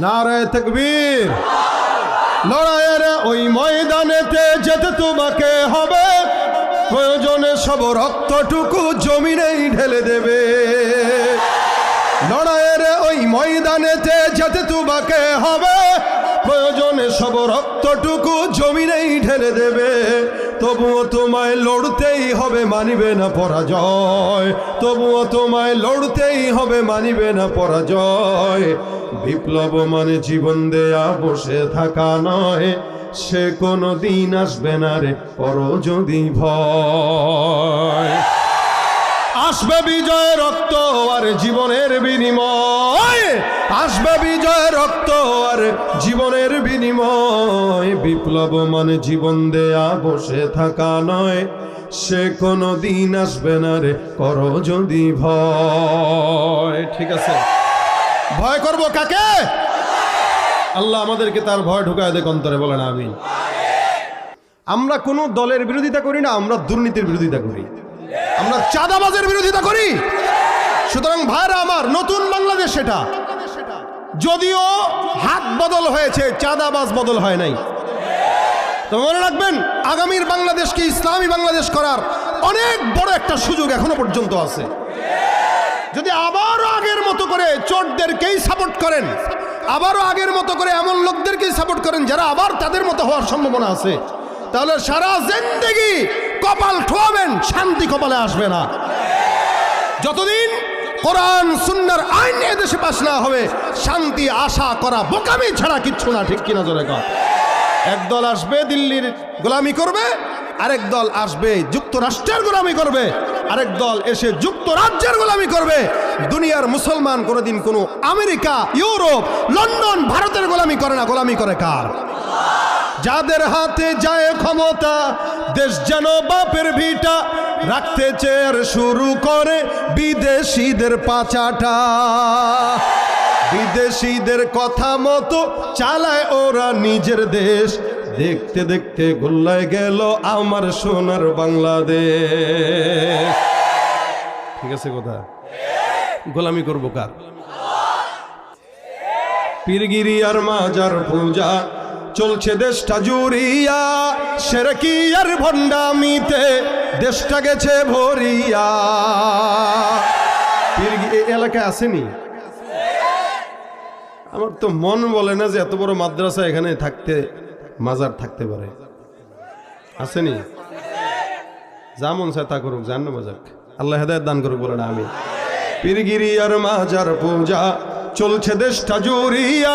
নারে তাকবীর। লড়াইয়ের ওই ময়দানেতে যেতে তোমাকে হবে, প্রয়োজনে সব রক্তটুকু জমিনেই ঢেলে দেবে। লড়াইয়ের ওই ময়দানেতে যেতে তোমাকে হবে, প্রয়োজনে সব রক্তটুকু জমিনেই ঢেলে দেবে। তবুও তোমায় লড়তেই হবে, মানিবে না পরাজয়। তবুও তোমায় লড়তেই হবে, মানিবে না পরাজয়। বিপ্লব মানে জীবন দেয়া বসে থাকা নয়, সে কোনো দিন আসবে না রে পর যদি ভয়। আসবে বিজয় রক্ত আর জীবনের বিনিময়, আসবে বিজয় রক্ত আর জীবনের বিনিময়। বিপ্লব মানে জীবন দেয়া বসে থাকা নয়, সে কোনো দিন আসবে না রে করো যদি ভয়। ঠিক আছে, ভয় করব কাকে? আল্লাহ আমাদেরকে তার ভয় ঢুকায় দেখ অন্তরে, বলেন আমিন। আমরা কোনো দলের বিরোধিতা করি না, আমরা দুর্নীতির বিরোধিতা করি, আমরা চাঁদাবাজের বিরোধিতা করি। সুতরাং ভাইরা আমার, নতুন বাংলাদেশ সেটা, যদিও হাত বদল হয়েছে, চাঁদাবাজ বদল হয় নাই। তো মনে রাখবেন, আগামীর বাংলাদেশকে ইসলামী বাংলাদেশ করার অনেক বড় একটা সুযোগ এখনো পর্যন্ত আছে। যদি আবারও আগের মতো করে চোরদেরকেই সাপোর্ট করেন, আবারও আগের মতো করে এমন লোকদেরকেই সাপোর্ট করেন যারা আবার তাদের মতো হওয়ার সম্ভাবনা আছে, তাহলে সারা জিন্দেগি কপাল ঠোয়াবেন, শান্তি কপালে আসবে না। যতদিন কোরআন সুন্নাহর আইন এদেশে পাশ না হবে, শান্তি আশা করা বোকামি ছাড়া কিচ্ছু না। ঠিক কিনা জোরে কর। একদল আসবে দিল্লির গোলামি করবে, আরেক দল আসবে যুক্তরাষ্ট্রের গোলামি করবে, আরেক দল এসে যুক্তরাজ্যের গোলামি করবে। দুনিয়ার মুসলমান কোনোদিন কোনো আমেরিকা, ইউরোপ, লন্ডন, ভারতের গোলামি করে না। গোলামি করে কার? যাদের হাতে যায় ক্ষমতা, দেশ যেন বাপের ভিটা, রাখতে চেয়ার শুরু করে বিদেশিদের পাচাটা। বিদেশিদের কথা মতো চালায় ওরা নিজের দেশ, দেখতে দেখতে গোল্লায় গেল আমার সোনার বাংলাদেশ। ঠিক আছে কথা? গোলামি করবো কার? পীরগিরি আর মাজার পূজা চলছে দেশটা জুড়িয়া, সেরকি আর ভণ্ডামিতে দেশটা গেছে ভরিয়া। পীরগিরি এলাকায় আসেনি? আমার তো মন বলে না যে এত বড় মাদ্রাসা এখানে থাকতে মাজার থাকতে পারে। আসেনি? যা মন চায় তা করুক, জান না মজাক। আল্লাহ হেদায়েত দান করুক, বলে না আমি। পীরগিরি আর মাজার পূজা চলছে দেশটা জুড়িয়া।